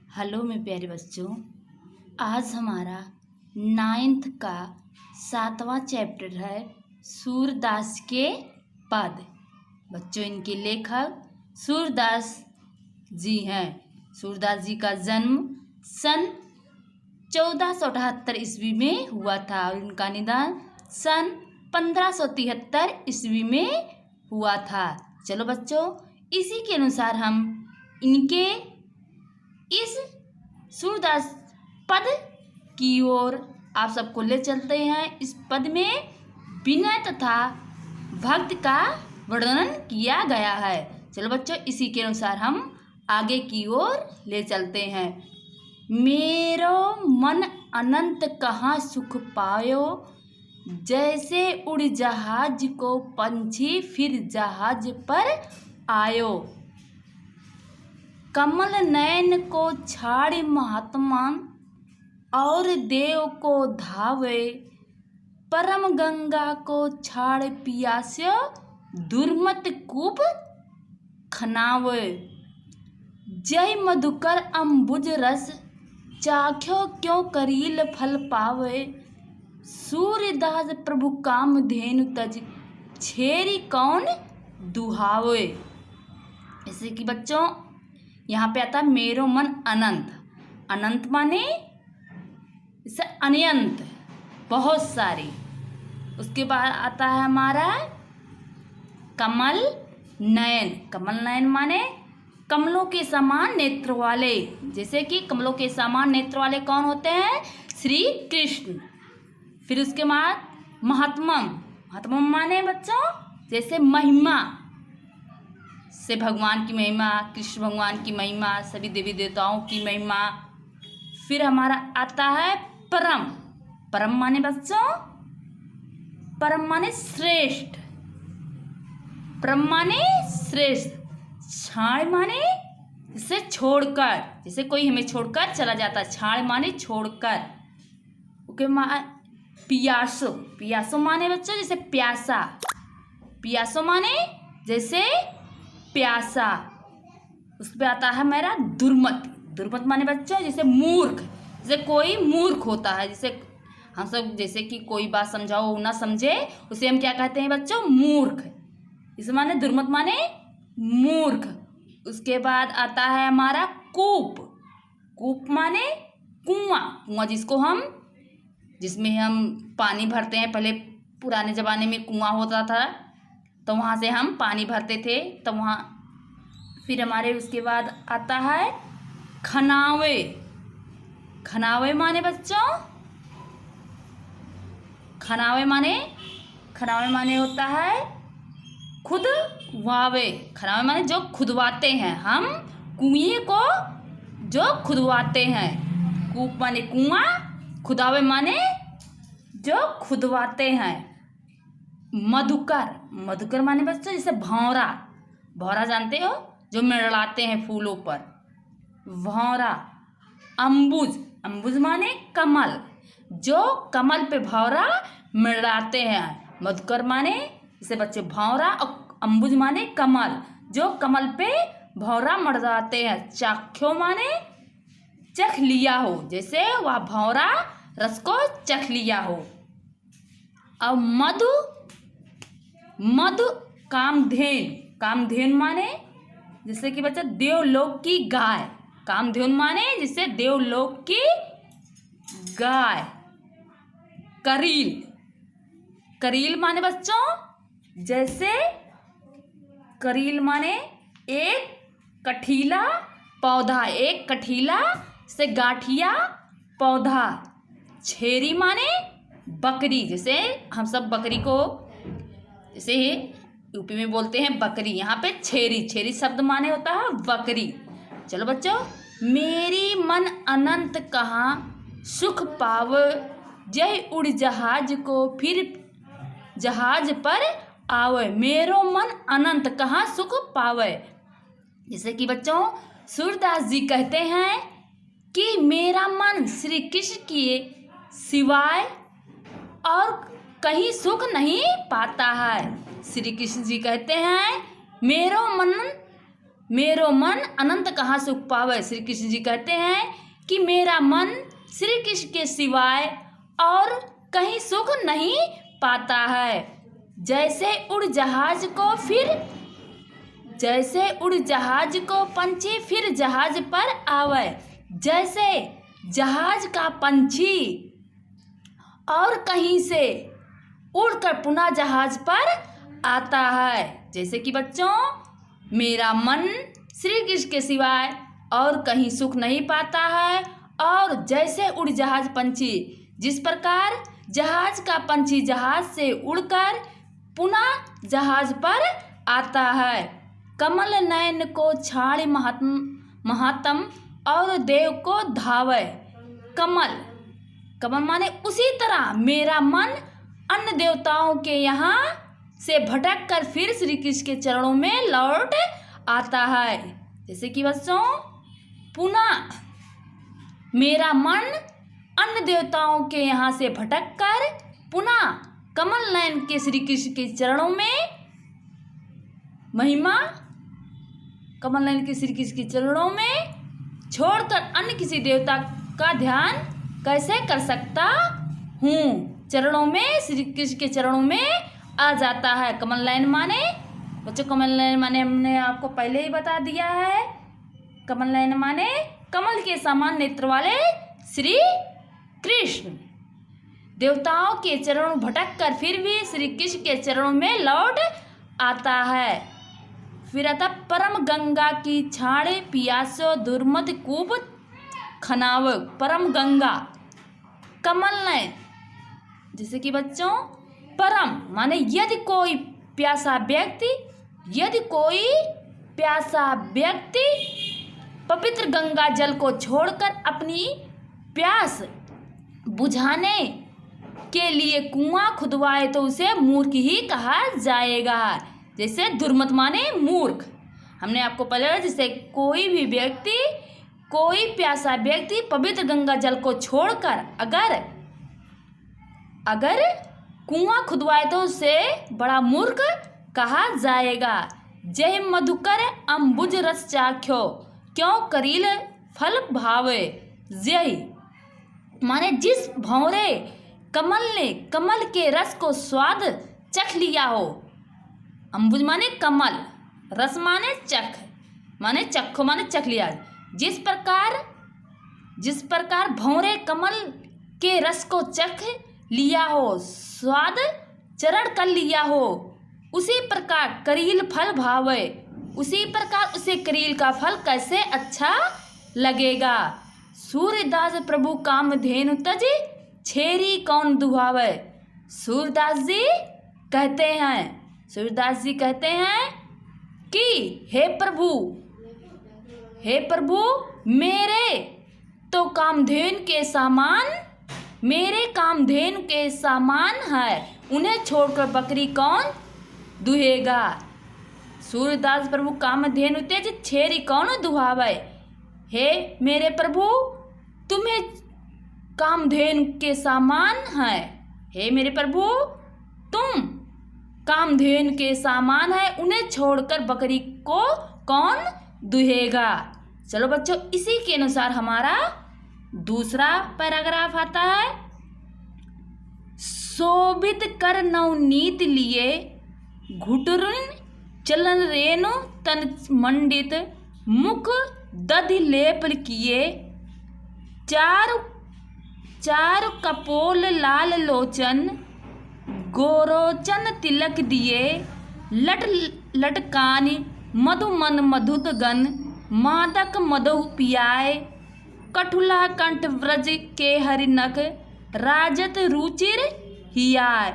Hello मेरे प्यारे बच्चों। आज हमारा 9th का 7वां चैप्टर है सूरदास के पद। बच्चों, इनके लेखक सूरदास जी हैं। सूरदास जी का जन्म सन 1478 ईस्वी में हुआ था और इनका निधन सन 1573 ईस्वी में हुआ था। चलो बच्चों, इसी के अनुसार हम इनके इस सूरदास पद की ओर आप सबको ले चलते हैं। इस पद में विनय तथा भक्ति का वर्णन किया गया है। चलो बच्चों, इसी के अनुसार हम आगे की ओर ले चलते हैं। मेरो मन अनंत कहाँ सुख पायो, जैसे उड़ जहाज को पंछी फिर जहाज पर आयो। कमल नयन को छाड़ महात्मा, और देव को धावे। परम गंगा को छाड़ पियास्यो, दुर्मत कूप खनावे। जय मधुकर अम्बुज रस, चाख्यो क्यों करील फल पावे। सूर्यदास प्रभु काम धेनु तज, छेरी कौन दुहावे। जैसे कि बच्चों यहाँ पे आता है मेरो मन अनंत। अनंत माने इससे अनंत, बहुत सारी। उसके बाद आता है हमारा कमल नयन। कमल नयन माने कमलों के समान नेत्र वाले। जैसे कि कमलों के समान नेत्र वाले कौन होते हैं? श्री कृष्ण। फिर उसके बाद महात्मम। महात्मम माने बच्चों जैसे महिमा से भगवान की महिमा, कृष्ण भगवान की महिमा, सभी देवी देवताओं की महिमा। फिर हमारा आता है परम। परम माने बच्चों, परम माने श्रेष्ठ। परम माने श्रेष्ठ। छाड़ माने जिसे छोड़कर, जैसे कोई हमें छोड़कर चला जाता है, छाड़ माने छोड़कर। ओके। पियासो। पियासो माने बच्चों जैसे प्यासा। पियासो माने जैसे प्यासा। उस पे आता है मेरा दुर्मत। दुर्मत माने बच्चों जैसे मूर्ख। जैसे कोई मूर्ख होता है, जैसे हम सब जैसे कि कोई बात समझाओ ना समझे, उसे हम क्या कहते हैं बच्चों? मूर्ख। इसे माने दुर्मत माने मूर्ख। उसके बाद आता है हमारा कूप। कूप माने कुआं। कुआं जिसमें हम पानी भरते हैं। पहले पुराने ज़माने में कुआं होता था, तो वहाँ से हम पानी भरते थे। तो वहाँ फिर हमारे उसके बाद आता है खनावे। खनावे माने बच्चों, खनावे माने होता है खुदवावे। खनावे माने जो खुदवाते हैं, हम कुएं को जो खुदवाते हैं। कूप माने कुआं, खुदावे माने जो खुदवाते हैं। मधुकर। मधुकर माने बच्चों जैसे भौरा। भौरा जानते हो, जो मंडराते हैं फूलों पर, भौरा। अम्बुज। अम्बुज माने कमल, जो कमल पे भौरा मंडराते हैं। मधुकर माने जैसे बच्चे भौरा, और अम्बुज माने कमल, जो कमल पे भौरा मंडराते हैं। चाख्यो माने चख लिया हो, जैसे वह भौरा रस को चख लिया हो। और मधु कामधेन। कामधेन माने जैसे कि बच्चा देवलोक की गाय। कामधेन माने जिससे देवलोक की गाय। करील। करील माने बच्चों जैसे करील माने एक कठीला पौधा, एक कठीला से गाठिया पौधा। छेरी माने बकरी। जैसे हम सब बकरी को जैसे यूपी में बोलते हैं बकरी, यहाँ पे छेरी। छेरी शब्द माने होता है बकरी। चलो बच्चों, मेरी मन अनंत कहाँ सुख पाव, जय उड़ जहाज को फिर जहाज पर आवे। मेरो मन अनंत कहाँ सुख पावे। जैसे कि बच्चों सूरदास जी कहते हैं कि मेरा मन श्री कृष्ण के सिवाय और कहीं सुख नहीं पाता है। श्री कृष्ण जी कहते हैं मेरो मन मेरो मन अनंत कहाँ सुख पावे। श्री कृष्ण जी कहते हैं कि मेरा मन श्री कृष्ण के सिवाय और कहीं सुख नहीं पाता है। जैसे उड़ जहाज को पंछी फिर जहाज पर आवे, जैसे जहाज का पंछी और कहीं से उड़कर पुनः जहाज पर आता है। जैसे कि बच्चों मेरा मन श्री कृष्ण के सिवाय और कहीं सुख नहीं पाता है, और जैसे उड़ जहाज पंछी, जिस प्रकार जहाज का पंछी जहाज से उड़कर पुनः जहाज पर आता है। कमल नयन को छाड़ महात्म और देव को धावे। कमल माने उसी तरह मेरा मन अन्य देवताओं के यहाँ से भटक कर फिर श्री कृष्ण के चरणों में लौट आता है। जैसे कि बच्चों पुनः मेरा मन अन्य देवताओं के यहाँ से भटक कर पुनः कमल नयन के श्री कृष्ण के चरणों में महिमा, कमल नयन के श्री कृष्ण के चरणों में छोड़कर अन्य किसी देवता का ध्यान कैसे कर सकता हूँ। चरणों में श्री कृष्ण के चरणों में आ जाता है। कमल नयन माने बच्चों, कमल नयन माने हमने आपको पहले ही बता दिया है। कमल नयन माने कमल के समान नेत्र वाले श्री कृष्ण। देवताओं के चरणों भटक कर फिर भी श्री कृष्ण के चरणों में लौट आता है। फिर आता परम गंगा की छाड़े पियासो दुर्मत कूप खनाव। परम गंगा कमल नयन, जैसे कि बच्चों परम माने यदि कोई प्यासा व्यक्ति पवित्र गंगा जल को छोड़कर अपनी प्यास बुझाने के लिए कुआं खुदवाए तो उसे मूर्ख ही कहा जाएगा। जैसे दुर्मत माने मूर्ख। हमने आपको पहले जैसे कोई प्यासा व्यक्ति पवित्र गंगा जल को छोड़कर अगर कुआं खुदवाए तो उसे बड़ा मूर्ख कहा जाएगा। जय मधुकर अम्बुज रस चाख्यो क्यों करील फल भावे। जय माने जिस भंवरे कमल ने कमल के रस को स्वाद चख लिया हो। अम्बुज माने कमल, रस माने चख, माने चखो माने चख लिया। जिस प्रकार भंवरे कमल के रस को चख लिया हो, स्वाद चरण कर लिया हो, उसी प्रकार करील फल भावे। उसी प्रकार उसे करील का फल कैसे अच्छा लगेगा। सूर्यदास प्रभु कामधेनु तज छेरी कौन दुहावे। सूर्यदास जी कहते हैं कि हे प्रभु मेरे कामधेनु के सामान है, उन्हें छोड़कर बकरी कौन दुहेगा। सूर्यदास प्रभु कामधेनु तेज छेरी कौन दुहावे। हे मेरे प्रभु तुम्हें कामधेनु के सामान है। हे मेरे प्रभु तुम कामधेनु के सामान है, उन्हें छोड़कर बकरी को कौन दुहेगा। चलो बच्चों इसी के अनुसार हमारा दूसरा पैराग्राफ आता है। शोभित कर नवनीत लिए घुटुरन चलन रेणु तन मंडित मुख दधि लेप किए। चार कपोल लाल लोचन गोरोचन तिलक दिए। लटकानी मधुमन मधुत गन मादक मधु पियाए। कठुला कंठ व्रज के हरिनक राजत रुचिर हियाय।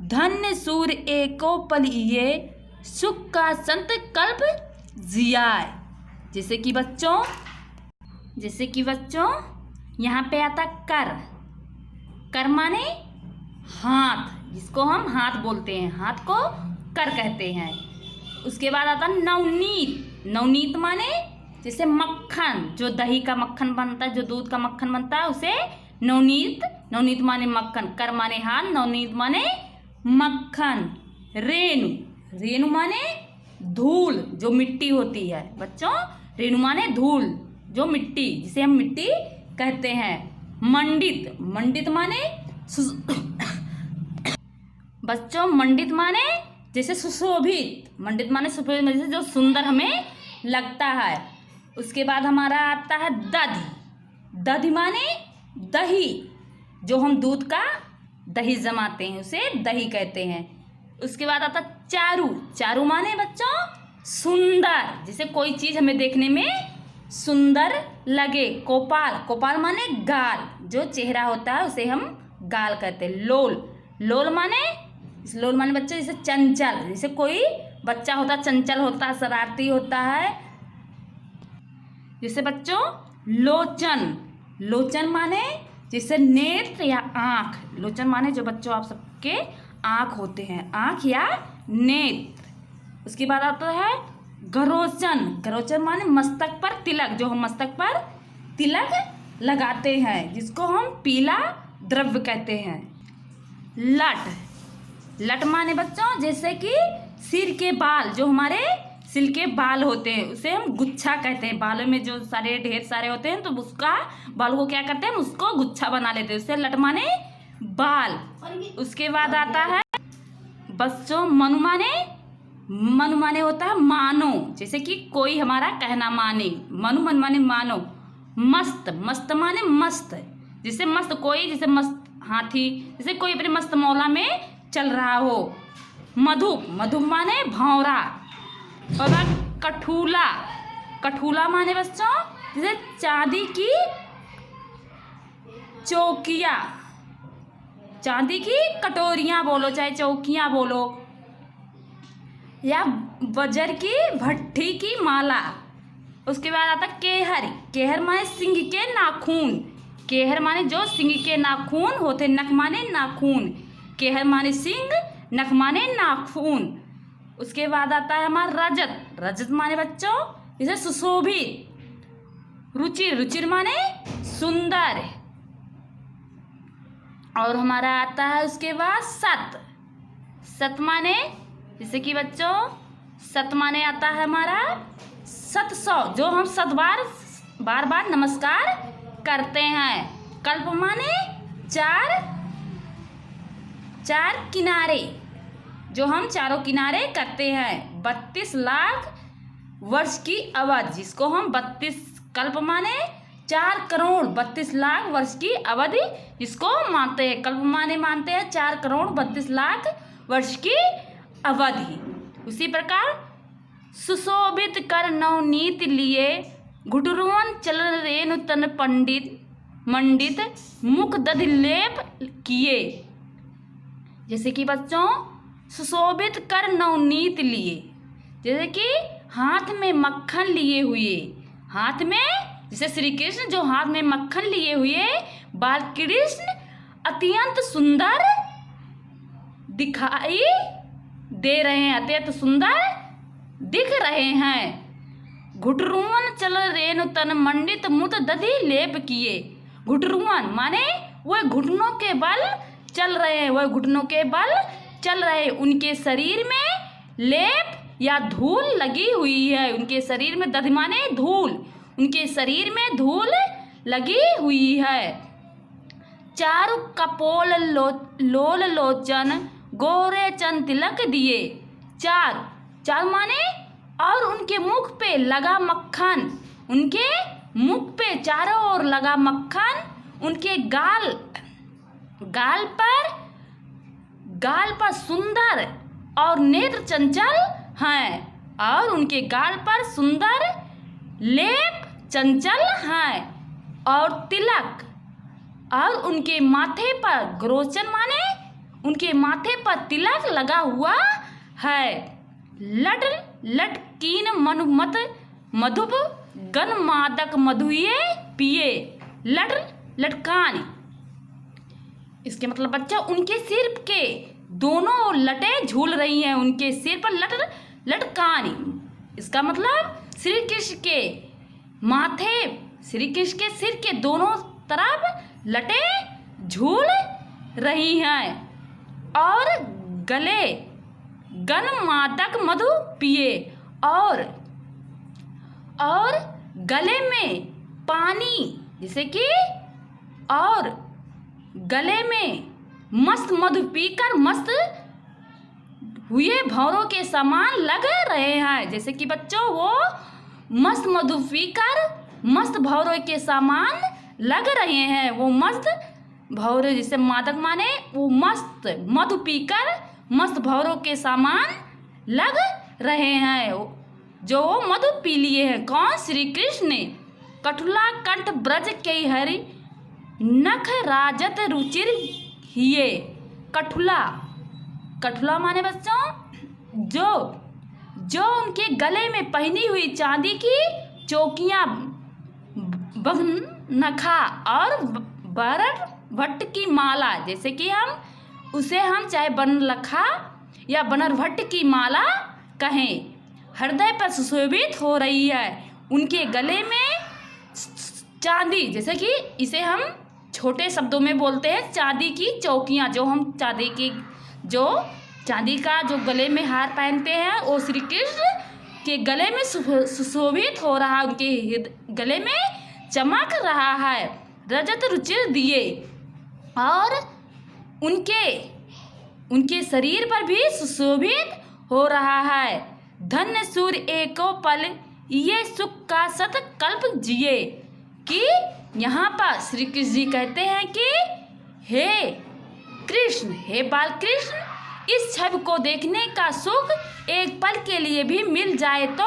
धन्य सूर एको पल ये सुख का संत कल्प जियाए। जैसे कि बच्चों यहाँ पे आता कर माने हाथ, जिसको हम हाथ बोलते हैं, हाथ को कर कहते हैं। उसके बाद आता नवनीत माने जैसे मक्खन, जो दही का मक्खन बनता है, जो दूध का मक्खन बनता है उसे नवनीत माने मक्खन। कर माने हाथ, नवनीत माने मक्खन। रेणु माने धूल, जो मिट्टी होती है बच्चों। रेणु माने धूल, जो मिट्टी, जिसे हम मिट्टी कहते हैं। मंडित, मंडित माने बच्चों मंडित माने जैसे सुशोभित, मंडित माने सुशोभित, जैसे जो सुंदर हमें लगता है। उसके बाद हमारा आता है दधि, दधि माने दही, जो हम दूध का दही जमाते हैं उसे दही कहते हैं। उसके बाद आता चारू, चारू माने बच्चों सुंदर, जैसे कोई चीज हमें देखने में सुंदर लगे। कोपाल, कोपाल माने गाल, जो चेहरा होता है उसे हम गाल कहते हैं। लोल, लोल माने, लोल माने बच्चे जैसे चंचल, जैसे कोई बच्चा होता है चंचल होता है, शरारती होता है। जैसे बच्चों लोचन, लोचन माने जैसे नेत्र या आँख, लोचन माने जो बच्चों आप सबके आँख होते हैं, आँख या नेत्र। उसके बाद आता है गरोचन, गरोचन माने मस्तक पर तिलक, जो हम मस्तक पर तिलक लगाते हैं, जिसको हम पीला द्रव्य कहते हैं। लट, लट माने बच्चों जैसे कि सिर के बाल, जो हमारे सिर के बाल होते हैं उसे हम गुच्छा कहते हैं। बालों में जो सारे ढेर सारे होते हैं तो उसका बाल को क्या करते हैं, उसको गुच्छा बना लेते हैं, उससे लट माने बाल। उसके बाद आता है बच्चों मनु माने, मनु माने होता है मानो, जैसे कि कोई हमारा कहना माने, मनु मन माने मानो। मस्त, मस्त माने मस्त, जैसे मस्त कोई, जैसे मस्त हाथी, जैसे कोई अपने मस्त मौला में चल रहा हो। मधुप, मधुप माने भौरा। और कठूला, कठूला माने बच्चों जैसे चांदी की चौकिया, चांदी की कटोरियां बोलो चाहे चौकियां बोलो, या बजर की भट्ठी की माला। उसके बाद आता केहर, केहर माने सिंह के नाखून, केहर माने जो सिंह के नाखून होते, नख माने नाखून, केहर माने सिंह, नख माने नाखून। उसके बाद आता है हमारा रजत, रजत माने बच्चों जैसे सुशोभित। रुचिर, रुचिर माने सुंदर। और हमारा आता है उसके बाद सत, सत माने जैसे कि बच्चों सत माने आता है हमारा 700, जो हम 7 बार बार बार नमस्कार करते हैं। कल्प माने 4 4 किनारे, जो हम चारों किनारे करते हैं। 32 लाख वर्ष की अवधि, जिसको हम 32 कल्प माने 4 करोड़ 32 लाख वर्ष की अवधि, जिसको मानते हैं कल्प माने मानते हैं 4 करोड़ 32 लाख वर्ष की अवधि। उसी प्रकार सुशोभित कर नवनीत लिए, घुटरुवन चल रेणु तन पंडित मंडित, मुख दधि लेप किए। जैसे कि बच्चों सुशोभित कर नवनीत लिए, जैसे कि हाथ में मक्खन लिए हुए, हाथ में जैसे श्री कृष्ण जो हाथ में मक्खन लिए हुए बाल कृष्ण अत्यंत सुंदर दिखाई दे रहे हैं, अत्यंत सुंदर दिख रहे हैं। घुटरुवन चल रेणु तन मंडित मुत दधि लेप किए। घुटरुवन माने वह घुटनों के बल चल रहे हैं, वह घुटनों के बल चल रहे, उनके शरीर में लेप या धूल लगी हुई है, उनके शरीर में, दधि माने धूल, उनके शरीर में धूल लगी हुई है। चारु कपोल लोल लोचन गोरे चन तिलक दिए। चार, चार माने और उनके मुख पे लगा मक्खन, उनके मुख पे चारों ओर लगा मक्खन, उनके गाल पर सुंदर और नेत्र चंचल हैं, और उनके गाल पर सुंदर लेप चंचल हैं, और तिलक, और उनके माथे पर ग्रोचन माने उनके माथे पर तिलक लगा हुआ है। लट लटकीन मनुमत मधुप गन मादक मधुये पिए। लट लटकान, इसके मतलब बच्चा उनके सिर के दोनों लटें झूल रही हैं, उनके सिर पर लट लटकान, इसका मतलब श्री कृष्ण के माथे, श्री कृष्ण के सिर के दोनों तरफ लटें झूल रही हैं। और गले गन मादक मधु पिए और गले में पानी जैसे कि और गले में मस्त मधु पीकर मस्त हुए भौरों के समान लग रहे हैं। जैसे कि बच्चों वो मस्त मधु पीकर मस्त भौरों के समान लग रहे हैं। वो मस्त भौरे जैसे मादक माने वो मस्त मधु पीकर मस्त भौरों के समान लग रहे हैं। जो मधु पी लिए हैं कौन? श्री कृष्ण ने। कठुला कंठ ब्रज के हरि नख राजत रुचिर हिये। कठुला माने बच्चों जो उनके गले में पहनी हुई चांदी की चौकियां नखा और बरड भट्ट की माला जैसे कि हम चाहे बनलखा या बनरभट्ट की माला कहें हृदय पर सुशोभित हो रही है। उनके गले में चांदी जैसे कि इसे हम छोटे शब्दों में बोलते हैं चांदी की चौकियां। चांदी का जो गले में हार पहनते हैं वो श्री कृष्ण के गले में सुशोभित हो रहा है। उनके गले में चमक रहा है रजत रुचिर दिए और उनके शरीर पर भी सुशोभित हो रहा है। धन्य सूर्य एको पल ये सुख का सत कल्प जिए। कि यहाँ पर श्री कृष्ण जी कहते हैं कि हे कृष्ण, हे बाल कृष्ण, इस छवि को देखने का सुख एक पल के लिए भी मिल जाए तो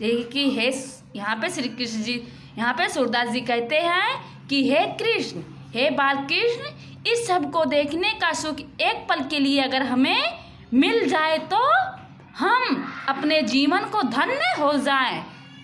कि हे यहाँ पे श्री कृष्ण जी यहाँ पे सूरदास जी कहते हैं कि हे कृष्ण, हे बाल कृष्ण, इस छवि को देखने का सुख एक पल के लिए अगर हमें मिल जाए तो हम अपने जीवन को धन्य हो जाएं।